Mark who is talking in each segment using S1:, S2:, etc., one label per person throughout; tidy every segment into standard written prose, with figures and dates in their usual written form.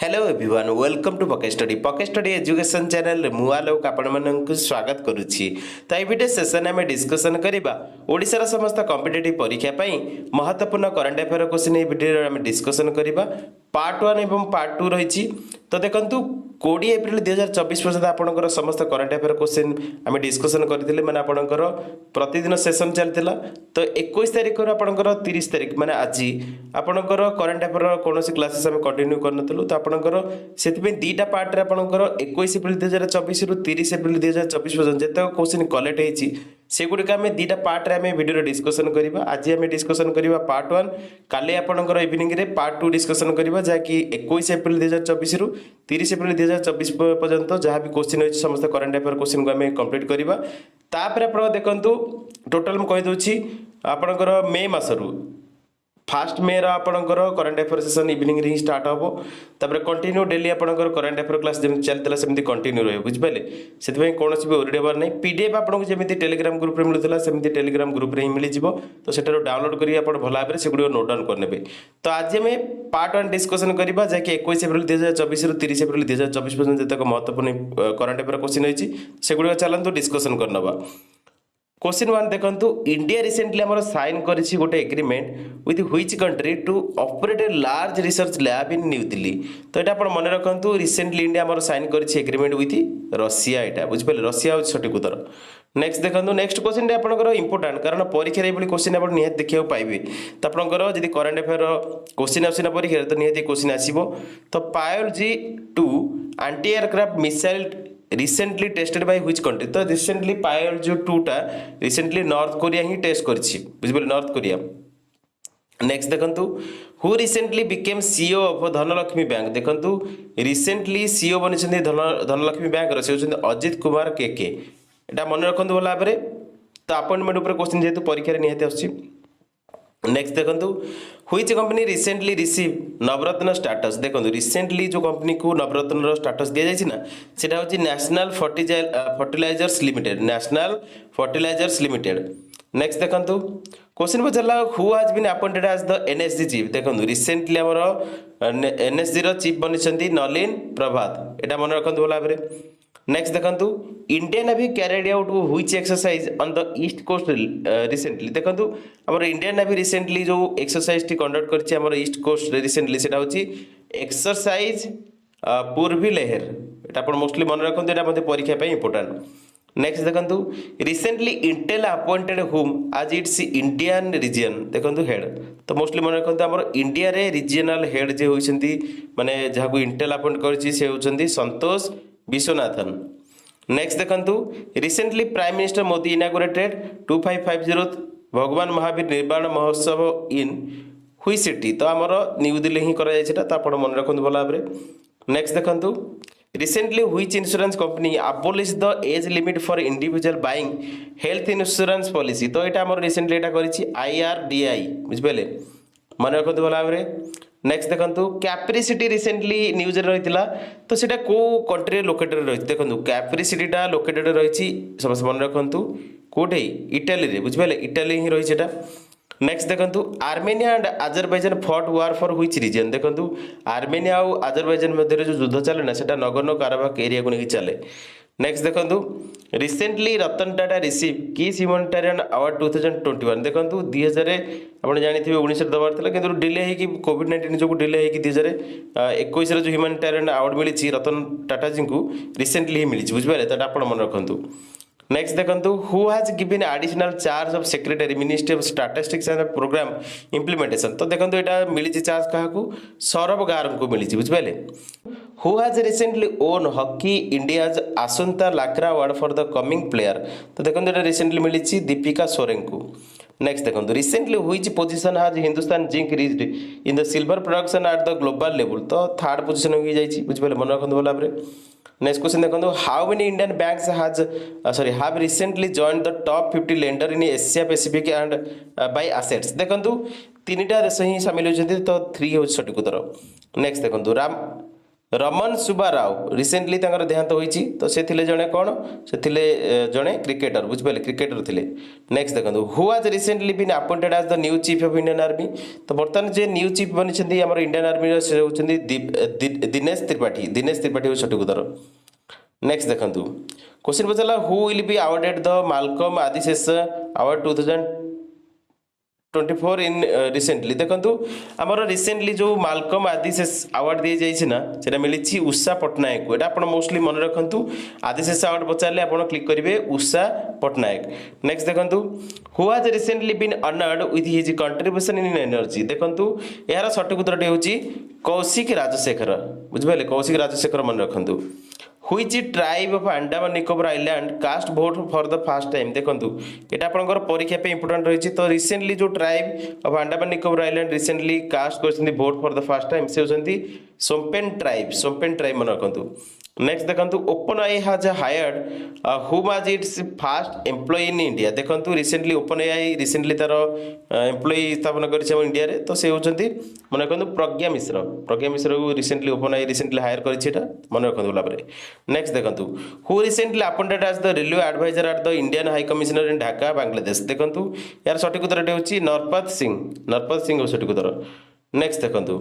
S1: Hello everyone welcome to pocket study education channel मुआलोक आपण स्वागत करुच्ची। तो ये वीडियो सेशन में डिस्कसन करवा ओडिशार समस्त कॉम्पिटिटिव परीक्षा पाई महत्वपूर्ण करंट अफेयर क्वेश्चन ये वीडियो में डिस्कसन करवा पार्ट 1 एवं पार्ट 2 रही। तो देखो 20 एप्रिल 2024 पर्यंत आपंकर समस्त करंट अफेयर क्वेश्चन आम डिस्कसन करते मैंने आपंकर प्रतिदिन सेसन चलता। तो 21 तारिख आपंकर 30 तारिख मैंने आज आपंकर करंट अफेयर कौन क्लासेस आम कंटिन्यू करूँ। तो आपंकर से दुईटा पार्ट आपंकर 21 एप्रिल 2024 रु 30 एप्रिल 2024 पर्यंत जिते क्वेश्चन कलेक्ट होती सेगुड़िक आम दुईटा पार्ट में वीडियो डिस्कसन करवा। आज आम डिस्कसन करवा पार्ट 1, काली आपंकर इवनिंग रे पार्ट 2 डिस्कसन करवा जहाँकि 21 एप्रिल 2024 रु 30 एप्रिल 2024 पर्यंत जहाँ भी क्वेश्चन होती समस्त करंट अफेयर क्वेश्चन को आम कंप्लीट करवा। तापर आप देखु टोटाल मुझे कहीदे आपंकर मे मसरू फास्ट मे आपंकर करंट अफेयर सेशन इवनिंग रे स्टार्ट हम। तापर कंटिन्यू डेली आपंकर करंट अफेयर क्लास जमी चलता सेमती कंटिन्यू रही बुझे से कौन भी ओरिड हबार नहीं। पीडीएफ आपको जमी टेलीग्राम ग्रुप में मिलूला सेमती टेलीग्राम ग्रुप में ही मिल तो सेठार डाउनलोड कर भल भाव से नोट डाउन करने। तो आज आम पार्ट 1 डिस्कसन करवा जहाँकि 21 एप्रिल 2024 रु 30 एप्रिल 2024 पर्यटन जितक महत्वपूर्ण करंट अफेयर क्वेश्चन होती सेगुड़ा चलतु डिस्कसन करनवा। क्वेश्चन 1 देखो इंडिया रिसेंटली आम साइन करिछि गोटे agreement with which country to operate a large research lab in New Delhi. तो ये आप मन रखु रिसेंटली इंडिया आम साइन करिछि एग्रीमेंट विथ रशिया यहाँ बुझे रशिया हूँ सठिक उत्तर। नेक्स्ट देखो नेक्स्ट क्वेश्चन आपंकर इंपोर्टाट कारण परीक्षा ये क्वेश्चन आप निहत देखा पाइबे। तो आपंकर जब करंट अफेयर क्वेश्चन आसना परीक्षा तो निहत क्वेश्चन आसो। तो पायोलजी 2 anti aircraft missile recently tested by which country. तो रिसेंटली पायल जो 2टा रिसेंटली नॉर्थ कोरिया ही टेस्ट करछि बुझिबे नॉर्थ कोरिया। नेक्स्ट देखंतु who recently became CEO of Dhanlaxmi bank. देखंतु रिसेंटली सीईओ बनिछन्ती धनलक्ष्मी बैंक रो से होछन्ती अजित कुमार के एटा मन रखंतु भला भाबरे। तो अपॉइंटमेंट ऊपर क्वेश्चन जेतु परीक्षा रे निहत आछि। नेक्स्ट देखंतु which company recently receive Navratna status. देखो रिसेंटली जो कंपनी को नवरत्न स्टाटस दिया जाए ना सेटा होची National Fertilizers Limited National Fertilizers Limited. Next देखंतु क्वेश्चन पचला who has been appointed as the NSG chief. देखो रिसेंटली हमर एनएसजी रो चीफ बनिछन्ती नलिन प्रभात एटा मन रखंतु भला भाबरे। नेक्स्ट देखंतु Indian Navy carried out which exercise on the east coast recently. देखंतु हमर इंडियन नेवी रिसेंटली जो एक्सरसाइज टी कंडक्ट करछि हमर ईस्ट कोस्ट रिसेंटली सेटा होछि एक्सरसाइज पूर्वी लहर एटा अपन मोस्टली मन रखंतु एटा मते परीक्षा पे इंपोर्टेंट। नेक्स्ट देखंतु रिसेंटली इंटेल अपॉइंटेड हुम आज इट्स इंडियन रीजन। देखंतु हेड तो मोस्टली मन रखंतु हमर इंडिया रे रीजनल हेड जे होइछन्ती माने जहाको इंटेल अपॉइंट करछि से होइछन्ती संतोष विश्वनाथन। नेक्स्ट देखंतु recently prime minister Modi inaugurated 2550 भगवान महावीर निर्माण महोत्सव इन हुई सिटी। तो आमर न्यू दिल्ली ही करा जायछिटा तो आपण मन रखंतु भला भाबरे। नेक्स्ट देखंतु recently which insurance company abolish the age limit for individual buying health insurance policy. तो एटा हमर रिसेंटली एटा करिछि आईआरडीआई बुझबेले मन रखंतु भला भाबरे। नेक्स्ट देखंतु कैप्रिसिटी रिसेंटली न्यूज रे रहितला तो सेटा को कंट्री लोकेटेड रही। देखंतु कैप्रिसिटीटा लोकेटेड रही समस्त मन रखंतु कोठे इटाली रे बुझबेले इटाली ही रही सेटा। नेक्स्ट देखंतु Armenia and Azerbaijan fought war for which region. देखंतु आर्मेनिया और अजरबैजान मध्य जो युद्ध चले ना सेटा नगर्नो काराबाख एरिया को लेके चले। नेक्स्ट देखंतु रिसेंटली रतन टाटा रिसीव किस ह्यूमैनिटेरियन अवार्ड 2021। देखंतु 2000 आपण जानिथिबे 19 दबार थिला किंतु डिले हे कि कोविड-19 जो डिले हे कि 2021 रे जो ह्यूमैनिटेरियन अवार्ड मिली छि रतन टाटा जी को रिसेंटली ही मिली छि बुझबाले त आपण मन रखंतु। नेक्स्ट देखंतु who has given additional charge of secretary ministry of statistics and programme implementation. तो देखंतु एटा मिली छि चार्ज काहाकू सौरभ गारम को मिली छि बुझबाले। Who has recently won hockey India's Asunta Lakra award for the coming player. तो देखंतु एटा रिसेंटली मिली छि दीपिका सोरेन को। नेक्स्ट देखंतु recently which position has Hindustan zinc reached in the silver production at the global level. तो थर्ड पोजीशन हो जाई छि बुझबाले मन रखंतु भला भाबरे। नेक्स्ट क्वेश्चन देखो how many Indian banks have recently joined the top 50 lender in Asia Pacific and by assets. देखो 3टा देश ही सामिल होती तो 3 हो सठिक उत्तर। नेक्स्ट देखो रमन सुब्बा राव रिसेंटली तांकर देहांत होईची तो से थिले जणे कोन से थिले जणे क्रिकेटर बुझिपाले क्रिकेटर थिले। नेक्स्ट देखंतु who has recently been appointed as the new chief of Indian army तो बर्तमान जे न्यू चीफ बनिछंती हमर इंडियन आर्मी से होचंती दिनेश त्रिपाठी हो सठिक उत्तर। नेक्स्ट देखंतु क्वेश्चन पचला who will be awarded the Malcolm Adiseshiah award 2024 in recently देखंतु हमर रिसेंटली जो मालकम आदिशेष अवार्ड दिए जाइछि ना सेटा मिलिछि उषा पटनायक को। एटा आपण मोस्टली मन रखंतु आदिशेष अवार्ड पचारले आपण क्लिक करिवे उषा पटनायक। नेक्स्ट देखंतु who has recently been honoured with his contribution in energy देखंतु यार सठिक उत्तरटी होछि कौशिक राजशेखर बुझिपाले कौशिक राजशेखर मन रखंतु। Which tribe of Andaman Nicobar Island cast vote for the first time देखंतु एटा आपनकर परीक्षा पे इंपोर्टेंट रहिछि तो रिसेंटली जो tribe of Andaman Nicobar island recently cast करछन्ती vote for the first time से होछन्ती सोम्पेन ट्राइब मन रखंतु। नेक्स्ट देखंतु OpenAI has hired whom as its first employee in India देखंतु रिसेंटली ओपन आई रिसेंटली तार एम्प्लॉय स्थापन करछि हम इंडिया रे तो से होछन्ती मन रखंतु प्रज्ञा मिश्र को recently OpenAI recently hire करछि एटा मन रखंतु बोला परे। नेक्स्ट देखंतु who recently appointed as the railway adviser at the Indian high commissioner in Dhaka Bangladesh देखंतु यार सठिक उत्तर होछि नरपत सिंह हो सठिक उत्तर। नेक्स्ट देखंतु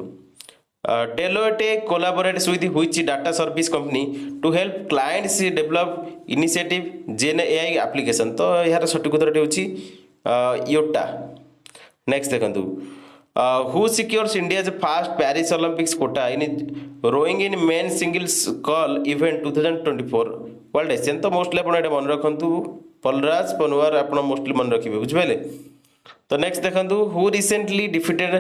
S1: Deloitte collaborates with which data service company to help clients develop initiative Gen AI application तो यार सठिक उत्तर होछि योटा। नेक्स्ट देखंतु who secures India's first Paris Olympics quota in rowing in men singles call event 2024 world Asian तो mostly आपण एटा मन रखंतु पलराज पनवार आपण मोस्टली मन रखिबे बुझिपाले। तो नेक्स्ट देखंतु who recently defeated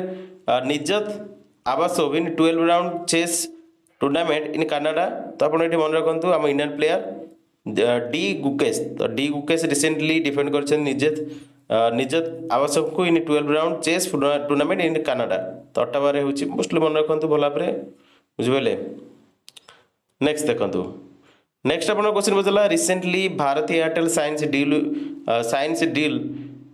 S1: Nijat Abasov in 12 round chess tournament in Canada तो आपण एटी मन रखंतु हम इंडियन प्लेयर डी गुकेश तो डी गुकेश रिसेंटली डिफेंड करछन निजत आवासोव को in 12 round chess tournament in Canada तो अट्टावारे होची मोस्टली मन रखंतु भला परे बुझिबेले। नेक्स्ट देखंतु नेक्स्ट अपन क्वेश्चन बचला recently Bharti Airtel signs deal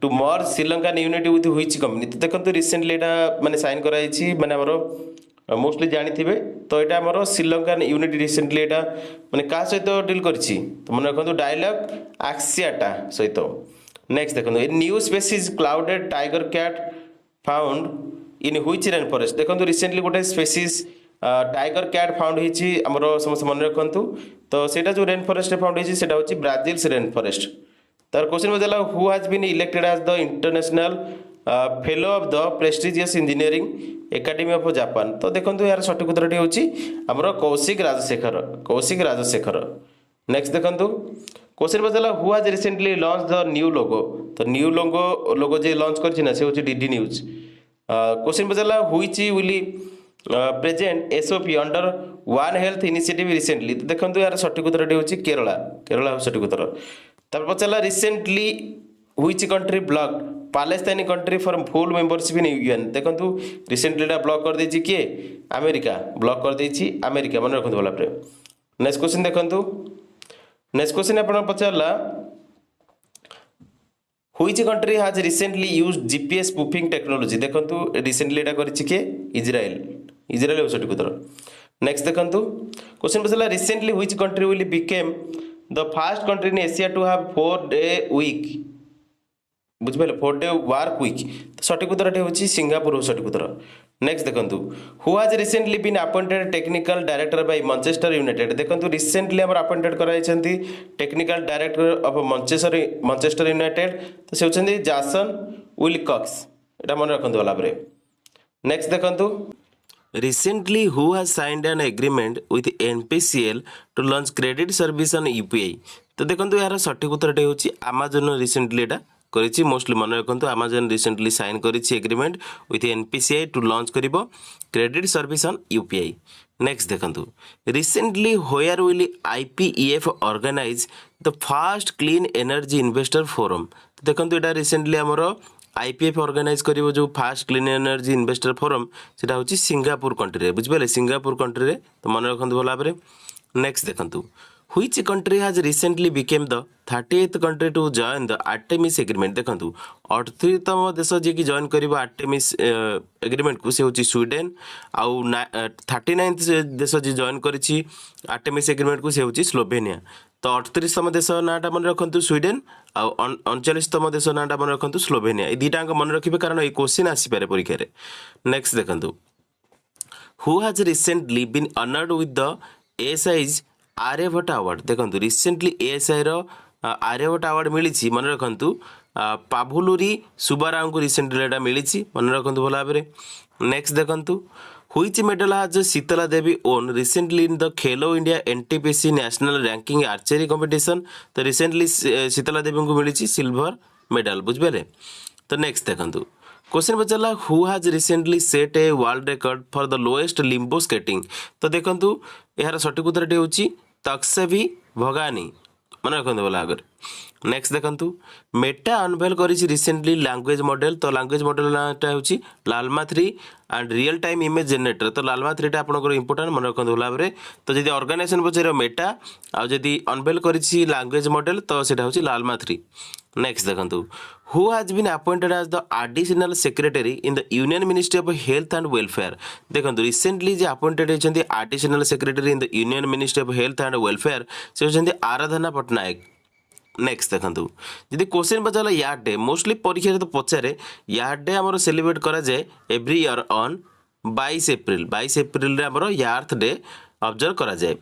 S1: to merge Sri Lankan unity with which company तो देखंतु रिसेंटली एटा माने साइन कराइछि माने हमरो मोस्टली जानिथिबे तो एटा हमरो श्रीलंकन यूनिटी रिसेंटली एटा माने का सहित डील करछि तो मन रखंतु डायलॉग एक्सियाटा सहित। नेक्स्ट देखंतु a new species clouded tiger cat found in which rain forest देखंतु रिसेंटली गोटे स्पीशीज टाइगर कैट फाउंड होइछि हमरो समस्त मन रखंतु तो सेटा जो रेन फॉरेस्ट फाउंड होइछि सेटा होछि ब्राजिल्स रेन फॉरेस्ट। तार क्वेश्चन बदला who has been elected as the international fellow of the prestigious engineering academy of Japan तो देखंतु यार सठिक उत्तरटी होछि हमरो कौशिक राजशेखर। नेक्स्ट देखंतु क्वेश्चन बदला who has recently launch the new logo तो न्यू लोगो जे लॉन्च करछि ना से होछि डीडी न्यूज। क्वेश्चन बदला which will present SOP under one health initiative recently तो देखंतु यार सठिक उत्तरटी होछि केरला हो सठिक उत्तर। तार पचला recently which country block Palestine country for full membership in UN देखंतु रिसेंटली एटा ब्लॉक कर देछि के अमेरिका ब्लॉक कर देछि अमेरिका मन रखंतु भला प्रे। नेक्स्ट क्वेश्चन देखंतु नेक्स्ट क्वेश्चन आपण पचला which country has recently used GPS spoofing technology देखंतु रिसेंटली एटा करिछि के इजराइल हो सठिक उत्तर। नेक्स्ट देखंतु क्वेश्चन पचला recently which country will become the first country in Asia to have 4-day week बुझिपाले 4-day वर्क वीक तो सठिक उत्तर होछि सिंगापुर हो सठिक उत्तर। नेक्स्ट देखंतु who has recently been appointed technical director by Manchester United देखंतु रिसेंटली हमर अपॉइंटेड कराइछंती technical director of Manchester United तो से होछंती जासन विलकॉक्स एटा मन रखंतु वाला परे। नेक्स्ट देखंतु recently who has signed an agreement with NPCL to launch credit service on UPI तो देखंतु यार सठिक उत्तरटे होछि Amazon रिसेंटली एटा करिछि मोस्टली मन रखंतु Amazon रिसेंटली साइन करिछि agreement with NPCI to launch करिवो credit service on UPI। Next देखंतु recently where will IPEF organise the first clean energy investor forum देखंतु एटा रिसेंटली हमरो आईपीएफ ऑर्गेनाइज करिवो जो fast clean energy investor forum सेटा होछि सिंगापुर कंट्री रे बुझबेले सिंगापुर कंट्री रे तो मन रखंतु भला बरे। नेक्स्ट देखंतु Which country has recently became the 38th country to join the Artemis agreement? देखंतु 38तम देश जे कि जॉइन करिबा आर्टेमिस एग्रीमेंट को से होची स्वीडन आउ 39th देश जे जॉइन करिछि आर्टेमिस एग्रीमेंट को से होची स्लोवेनिया। तो 38तम देश नाटा मन रखंतु स्वीडन आउ 39तम देश नाटा मन रखंतु स्लोवेनिया। ए दुटांक मन रखिबे कारण ए क्वेश्चन आसी पारे परीक्षा रे। नेक्स्ट देखंतु who has recently been honoured with the ASI's Aryabhata award. देखंतु रिसेंटली एएसआई रो आर्यभट्ट अवार्ड मिली मन रखंतु पाभुलुरी सुब्बाराव को रिसेंटली एटा मिली मन रखंतु भल भाव। नेक्स्ट देखंतु which medal has Sheetal Devi won recently in the Khelo India NTPC national ranking archery competition. तो रिसेंटली शीतला देवी को मिली सिल्वर मेडल बुझे। तो नेक्स्ट देखंतु क्वेश्चन पचारा who has recently set a world record for the lowest limbo skating. तो देखंतु यार सठिक उत्तर होची तक्सेवी भगानी मन रखते बोला आगे। नेक्स्ट देखंतु मेटा अनवेल करिछि रिसेंटली लैंग्वेज मॉडल। तो लैंग्वेज मॉडल नाटा होची Llama 3 and real time image generator. तो लालमा 3 टा आपनकर इंपोर्टेंट मन रखते बोला भाव। तो जदि ऑर्गेनाइजेशन पचार मेटा आ जदि अनवेल करिछि लैंग्वेज मॉडल तो सेटा होची लालमा 3। नेक्स्ट देखंतु who has been appointed as the additional secretary in the union ministry of health and welfare. देखंतु रिसेंटली जे अपॉइंटेड होचंती additional secretary in the union ministry of health and welfare से होचंती Aradhana Patnaik. Next देखंतु जदि question पचारा earth day mostly परीक्षा तो पचारे यार्ड डे आमर सेलिब्रेट करा जाए every year on 22 April. 22 April रे आमर यार्थ डे ऑब्जर्व करा जाए।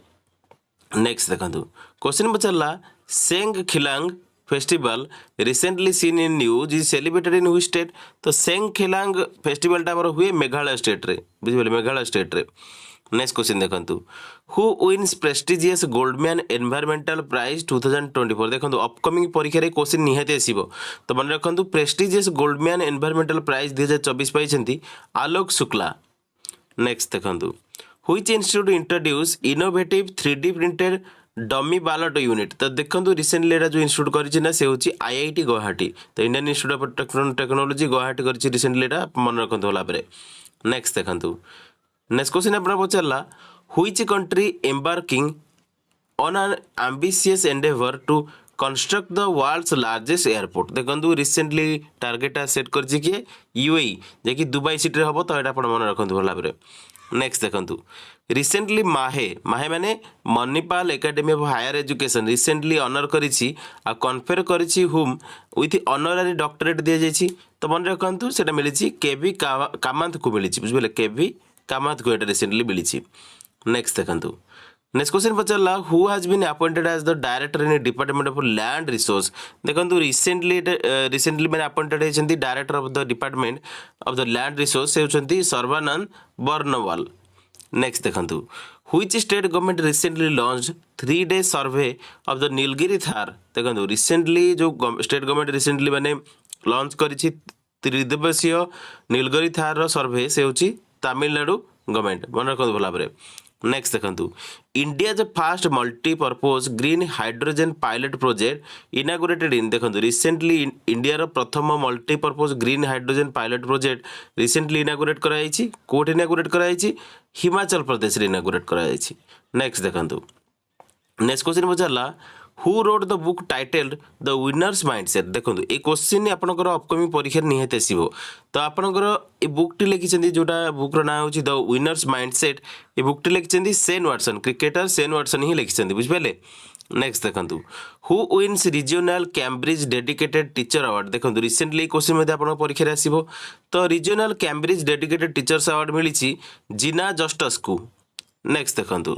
S1: नेक्स्ट देखंतु क्वेश्चन पचारा Seng Khihlang festival recently seen in news is celebrated in which state. तो सेंग खिलांग फेस्टिवल टा आमर हुए मेघालय स्टेट रे बुझिबले मेघालय स्टेट रे। नेक्स्ट क्वेश्चन देखंतु who wins prestigious Goldman environmental prize 2024। देखंतु अपकमिंग परीक्षा रे क्वेश्चन निहाती आसीबो। तो मन रखंतु प्रेस्टिजियस गोल्डमैन एनवायरमेंटल प्राइज 2024 पाइछंती आलोक शुक्ला। नेक्स्ट देखंतु which institute introduce innovative 3D printed dummy ballot unit. तो देखो रिसेंटली एटा जो इंस्टीट्यूट करिछि से होची आईआईटी गुवाहाटी। तो Indian Institute of Technology Guwahati करिछि रिसेंटली एटा मन रखंतु होला परे। नेक्स्ट देखंतु नेक्स्ट क्वेश्चन अपना पचारला which country embarking on an ambitious endeavour to construct the world's largest airport. देखंतु रिसेंटली टार्गेट सेट करछि कि यूएई जे कि दुबई सिटी रे हबो। तो एटा आपण मन रखंतु होला परे। नेक्स्ट देखंतु रिसेंटली माहे माने Manipal academy of higher education recently honour करिछि आ कन्फर करिछि हुम विथ ऑनररी डॉक्टरेट दिया जाइछि। तो मन रखंतु सेटा मिलिछि केवी कामंत को मिलिछि बुझबेले केवी कामंत को एटा रिसेंटली मिलिछि। नेक्स्ट देखंतु नेक्स्ट क्वेश्चन पचारला who has been appointed as the director in department of land resource. देखंतु रिसेंटली मैंने अपॉइंटेड होइछंती director of the department of the land resource से होइछंती सर्वानंद बर्नवाल। नेक्स्ट देखंतु which state government recently launch 3-day survey of the Nilgiri tahr. देखंतु recently जो state government recently माने launch करिछि 3 दिवसीय नीलगिरी थार सर्वे से होछि तमिलनाडु गवर्नमेंट मन रखंतु भला भाबरे। नेक्स्ट देखंतु इंडिया ज fast multipurpose green hydrogen pilot project inaugurated in. देखंतु रिसेंटली इंडिया रो प्रथम multipurpose green hydrogen pilot project recently inaugurate कराइछि। कोठ इनागुरेट कराइछि हिमाचल प्रदेश रे इनागुरेट कराइछि। नेक्स्ट देखंतु नेक्स्ट क्वेश्चन पचारला who wrote the book titled the winner's mindset. देखो ये क्वेश्चन आपनकर अपकमिंग परीक्षा निहाती आसीबो। तो आपनकर ए बुक टी लिखिसेंती जोटा बुक रो नाम होची द विनर्स माइंडसेट। ए बुक टी लिखिसेंती Shane Watson cricketer Shane Watson ही लिखिसेंती बुझिपाले। नेक्स्ट देखंतु who wins regional Cambridge dedicated teacher award. देखंतु रिसेंटली क्वेश्चन मध्ये आपन परीक्षा रे आसीबो। तो regional Cambridge dedicated teachers award मिलिछि जिना जस्टस को। नेक्स्ट देखंतु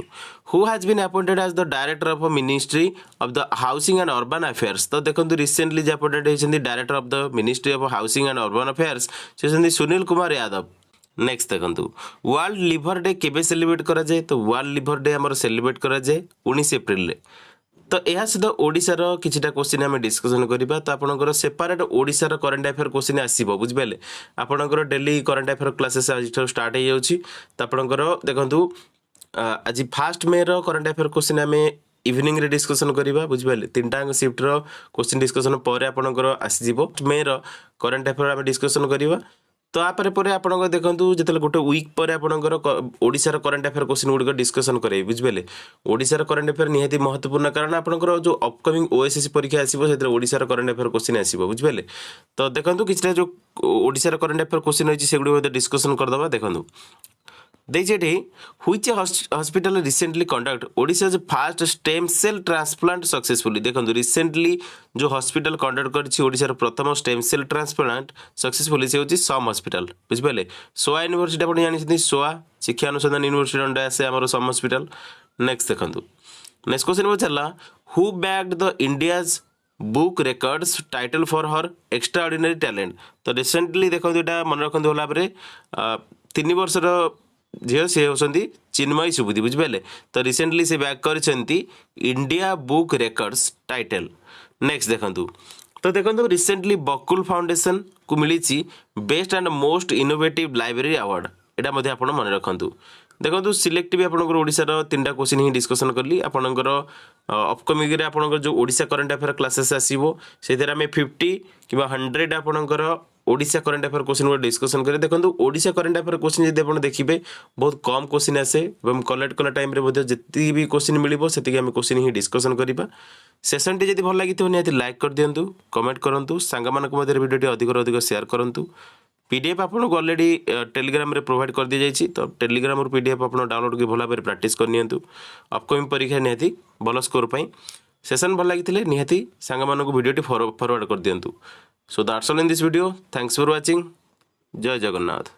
S1: who has been appointed as the director of ministry of the housing and urban affairs. तो देखंतु रिसेंटली जे अपॉइंटेड होइछन्ती director of the ministry of housing and urban affairs से होइछन्ती Sunil Kumar Yadav. Next देखंतु world liver day केबे celebrate करा जाए। तो वर्ल्ड लिवर डे हमर सेलिब्रेट करा जाए 19 एप्रिल रे। तो यह सहित ओडिशार किछिटा क्वेश्चन आम डिस्कसन करबा। तो आपनकर सेपरेट ओडिशार करंट अफेयर क्वेश्चन आसीबो बुझिपाले। आपनकर डेली करंट अफेयर क्लासेस आज स्टार्ट हो जाउछि। तो आपनकर देखंतु आज फास्ट मे रो करंट अफेयर क्वेश्चन आम इवनिंग रे डिस्कसन करबा बुझिपाले। तीनटा शिफ्ट रो क्वेश्चन डिस्कसन पर आपनकर आसी जिवो। मे रो करंट अफेयर आम डिस्कसन करबा। तो आपर पर आप देखो जो गोटे वीक पर आपंकर ओडिशार करंट अफेयर क्वेश्चन गुड़िक डिस्कसन करें बुझे ओडिशार करंट अफेयर निहाती महत्वपूर्ण कारण आपंकर जो अपकमिंग ओएसएससी परीक्षा आसो से ओडिशार करंट अफेयर क्वेश्चन आसो बुझे तो देखो किसी जो ओडिशार करंट अफेयर क्वेश्चन अच्छी से गुड़ी डिस्कसन करदे देखो देखिए which hospital recently conduct Odisha first stem cell transplant successfully देखो रिसेंटली जो हॉस्पिटल कंडक्ट कर ओडिशार प्रथम स्टेम सेल ट्रांसप्लांट सक्सेसफुली से होची सम हॉस्पिटल बुझिपारे सोआ यूनिवर्सिटी आप जानते सोआ शिक्षा अनुसंधान यूनिवर्सिटी अंडर आसे आम सम हॉस्पिटल नेक्स्ट देखो नेक्स्ट क्वेश्चन पचारा who bagged the India's book records title for her extraordinary talent तो रिसेंटली देखो यहाँ मन रखु भल भाव 3 वर्षर झील सी होती चिन्मयी सुबुद्धि बुझिपारे तो रिसेंटली से बैक कर India book records title next देखो तो देखो रिसेंटली बकुल फाउंडेशन को मिली best and most innovative library award यहाँ आप मन रखु देखो सिलेक्टिव आपंकर ओडिशार 3टा क्वेश्चन ही डिस्कसन कली आपंकर अपकमिंग आपंकर जो ओडिशा करंट अफेयर क्लासेस आसो से आम 50 कि 100 आपंकर Odisha current affair question discussion करें देखो ओडिशा करंट अफेयर क्वेश्चन जब आप देखिए बहुत कम क्वेश्चन आसे कलेक्ट कला टाइम जी भी क्वेश्चन मिले से आम क्वेश्चन ही डिस्कसन करवा सेसन टी भल लगी निहाती लाइक कर दिंतु कमेंट करूँ सांग भिडियो अधिक अधिक सेयार करूँ पीडीएफ आपको ऑलरेडी टेलीग्राम रे प्रोवाइड कर दी जाइए तो टेलीग्राम पीडीएफ आप डाउनलोड कर भल भाव प्रैक्टिस करनी अपकमिंग परीक्षा निहाती भल स्कोर पाई सेशन भल लगी निहाती सांग भिडियो फॉरवर्ड कर दिंतु so that's all in this video thanks for watching Jai Jagannath.